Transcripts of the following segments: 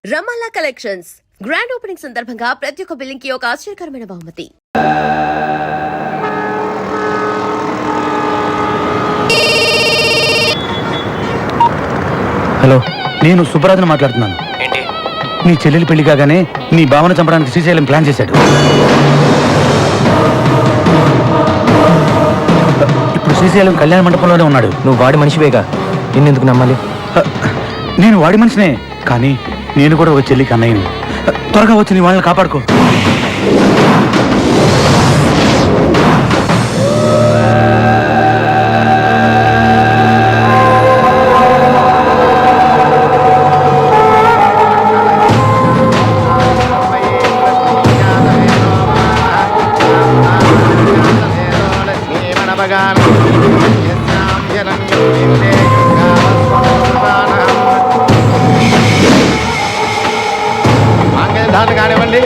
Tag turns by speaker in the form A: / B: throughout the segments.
A: రమాలా collections grand opening సందర్భంగా ప్రతి ఒక్క బిల్లింగ్ కి ఒక ఆశ్చర్యకరమైన బహుమతి.
B: హలో, నేను సుబ్బరాజును మాట్లాడుతున్నాను.
C: ఏంటి?
B: నీ చెల్లెలి పెళ్లి కాగానే నీ భావన చంపడానికి శ్రీశైలం ప్లాన్ చేశాడు. ఇప్పుడు శ్రీశైలం కళ్యాణ మండపంలోనే ఉన్నాడు.
C: నువ్వు వాడి మనిషివేగా, నిన్నెందుకు నమ్మాలి?
B: నేను వాడి మనిషినే, కానీ నేను కూడా ఒక చెల్లికి అన్నయ్యను. త్వరగా వచ్చి నీ వాళ్ళని కాపాడుకో.
D: కానివ్వండి.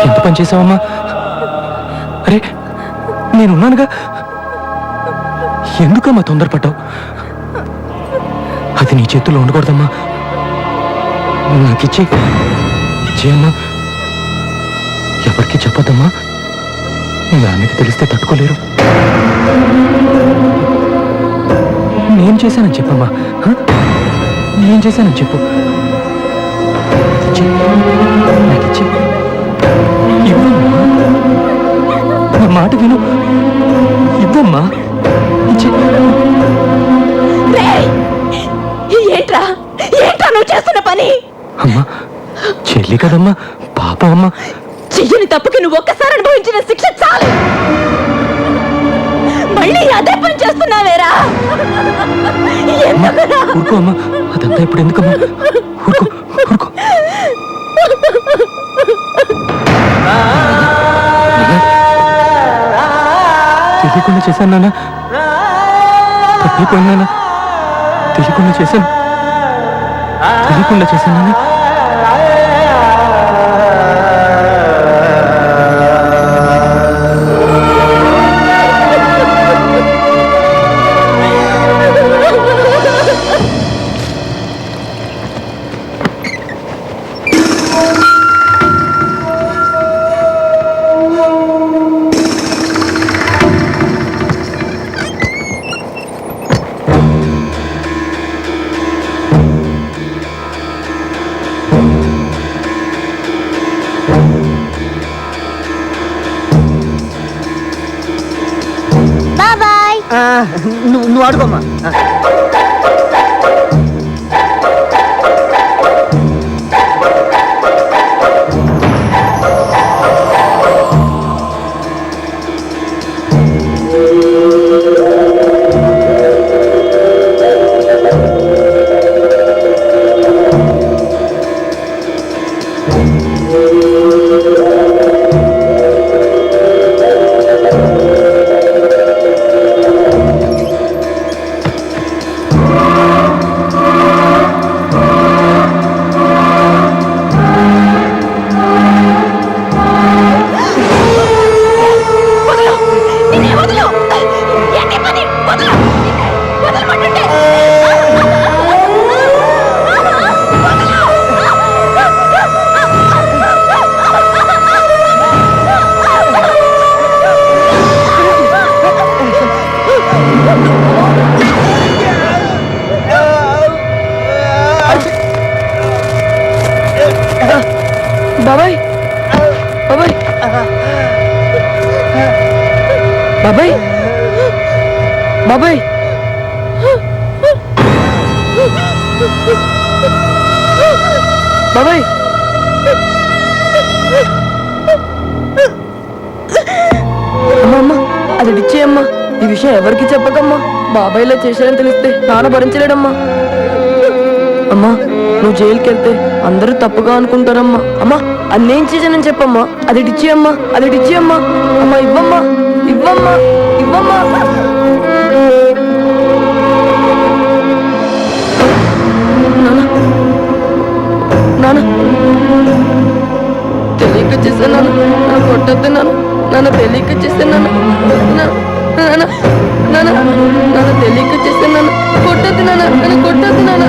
C: ఎంత పని చేసావమ్మా? అరే, నేనున్నానుగా, ఎందుకమ్మా తొందరపడ్డావు? అది నీ చేతుల్లో ఉండకూడదమ్మా. నాకు ఇచ్చేయమ్మా. ఎవరికి చెప్పొద్దమ్మా, నాన్నకి తెలిస్తే తట్టుకోలేరు. నేను చేశానని చెప్పమ్మా. నేను చేశానని చెప్పు. నాకు ఇచ్చే ఇవ్వమ్మా, నా మాట విను. ఇవ్వమ్మా,
A: ఏంట్రా ఏంట్రా నువ్వు చేస్తున్న పని?
C: అమ్మా చెల్లి కదమ్మా, పాప అమ్మా.
A: చెయ్యని తప్పుకి నువ్వు ఒక్కసారి అనుభవించిన శిక్ష చాలు. మళ్ళీ అదే పని చేస్తున్నావేరా? ఎందుకురా?
C: ఊరుకో అమ్మా, అదంతా ఇప్పుడు ఎందుకమ్మా? ఊరుకో ఊరుకో. తెలియకుండా చేశాను నాన్న, తప్పిపోయింది నాన్న. తెలియకుండా చేశాను నాన్న.
E: నువ్వు ఆడుకోమ్మా.
F: బాబాయ్ బాబాయ్ బాబాయ్ బాబాయ్ బాబాయ్ అమ్మా అది ఇచ్చేయమ్మా. ఈ విషయం ఎవరికి చెప్పకమ్మా. బాబాయ్ ఇలా చేశారని తెలిస్తే నాన్న భరించలేడమ్మా. అమ్మా నువ్వు జైలుకి వెళ్తే అందరూ తప్పుగా అనుకుంటారమ్మా. అమ్మా అన్నేం చేశానని చెప్పమ్మా. అది ఇచ్చేయమ్మా, అది ఇచ్చేయమ్మా. అమ్మా ఇవ్వమ్మా, ఇవ్వమ్మా, ఇవ్వమ్మా. నాన్న నాన్న తెలియక చేశాను నాన్న, నన్ను కొట్టద్దు నాన్న. నాన్న తెలియక చేశాను నాన్న, నాన్న నాన్న నాన్న తెలియక చేశాను నాన్న. కొట్టద్దు నాన్న, నన్ను కొట్టద్దు నాన్న.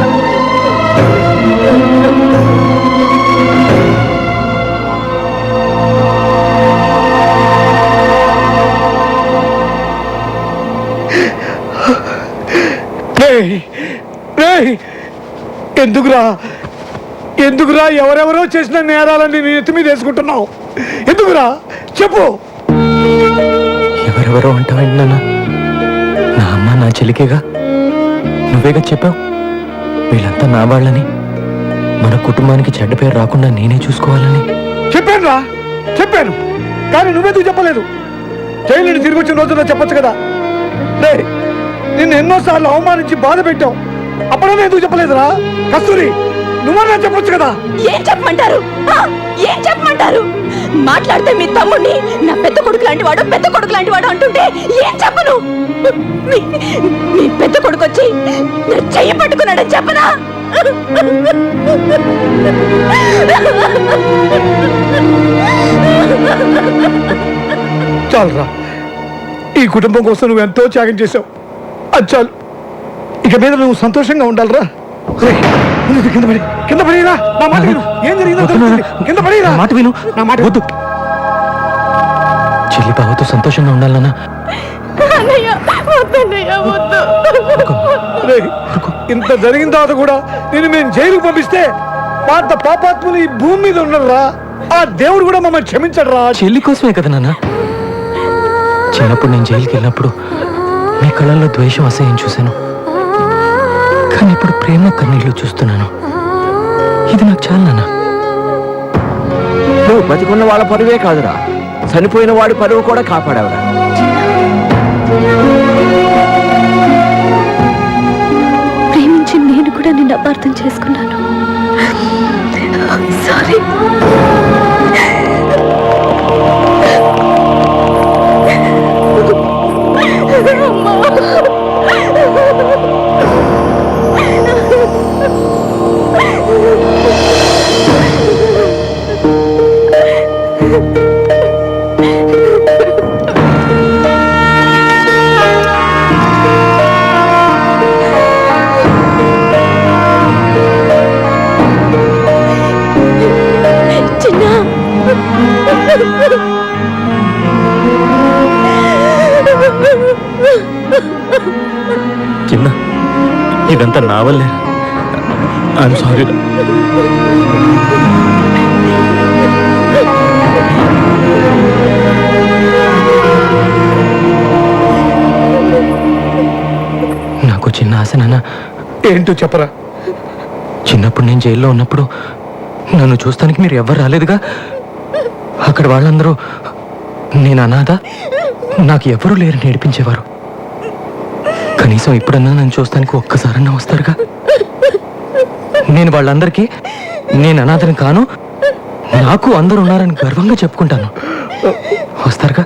B: ఎందుకురా ఎవరెవరో చేసిన నేరాలని నీ ఎత్తి మీద వేసుకుంటున్నావు? ఎందుకురా చెప్పు.
C: ఎవరెవరో అంటావేంటి నాన్న? నా అమ్మ నా చెల్లికేగా. నువ్వేగా చెప్పావు వీళ్ళంతా నా వాళ్ళని, మన కుటుంబానికి చెడ్డ పేరు రాకుండా నేనే చూసుకోవాలని.
B: చెప్పాను కానీ నువ్వెందుకు చెప్పలేదు? జైలు తిరిగి వచ్చిన రోజున చెప్పొచ్చు కదా. నిన్ను ఎన్నోసార్లు అవమానించి బాధ పెట్టావు, అప్పుడైనా ఎందుకు చెప్పలేదురా? కస్తూరి నువ్వన్నా చెప్పొచ్చు కదా.
A: ఏం చెప్పమంటారు? ఏం చెప్పమంటారు? మాట్లాడితే మీ తమ్ముడిని నా పెద్ద కొడుకు లాంటి వాడు, పెద్ద కొడుకు లాంటి వాడు అంటుంటే ఏం చెప్పను? మీ పెద్ద కొడుకు వచ్చి నా చెయ్యి పట్టుకున్నాడని చెప్పనా?
B: చాలురా, ఈ కుటుంబం కోసం నువ్వు ఎంతో త్యాగం చేసావు. అది చాలు. ఇక మీద నువ్వు సంతోషంగా ఉండాలిరా. కింద పడి కింద పడిరా, నా మాట విను. ఏం జరిగిందో
C: వద్దు నాన్న.
B: తెలుస్తుంది. కింద పడిరా.
C: నా మాట విను.
B: నా మాట
C: వద్దు. చెల్లి బావతో సంతోషంగా ఉండాలన్నా
A: అన్నయ్య వద్దన్నయ్య వద్దు.
B: రేయ్, ఇంత జరిగిన తర్వాత కూడా నేను మేము జైలుకు పంపిస్తే పాత పాపాత్ములు ఈ భూమి మీద ఉండరురా. ఆ దేవుడు కూడా మమ్మల్ని క్షమించడు రా.
C: చెల్లి కోసమే కదా నాన్న. చిన్నప్పుడు నేను జైలుకి వెళ్ళినప్పుడు మీ కళ్ళల్లో ద్వేషం అసహ్యం చూశాను, కానీ ఇప్పుడు ప్రేమ కన్నీళ్లు చూస్తున్నాను. ఇది నాకు చాలా నాన్న.
E: నువ్వు బతికున్న వాళ్ళ పరువే కాదురా, చనిపోయిన వాడి పరువు కూడా కాపాడావురా.
A: ప్రేమించి నేను కూడా నిన్ను అపార్థం చేసుకున్నాను. సారీ.
C: చిన్న, ఇదంతా నా వల్లే. I'm sorry. నాకు చిన్న ఆశ నాన్న.
B: ఏంటో చెప్పరా.
C: చిన్నప్పుడు నేను జైల్లో ఉన్నప్పుడు నన్ను చూస్తానికి మీరు ఎవ్వరు రాలేదుగా. అక్కడ వాళ్ళందరూ నేను అనాథ, నాకు ఎవరూ లేరని నేర్పించేవారు. కనీసం ఇప్పుడన్నా నన్ను చూస్తానికి ఒక్కసారన్నా వస్తారుగా. నేను వాళ్ళందరికీ నేను అనాథని కాను, నాకు అందరు ఉన్నారని గర్వంగా చెప్పుకుంటాను. వస్తారుగా.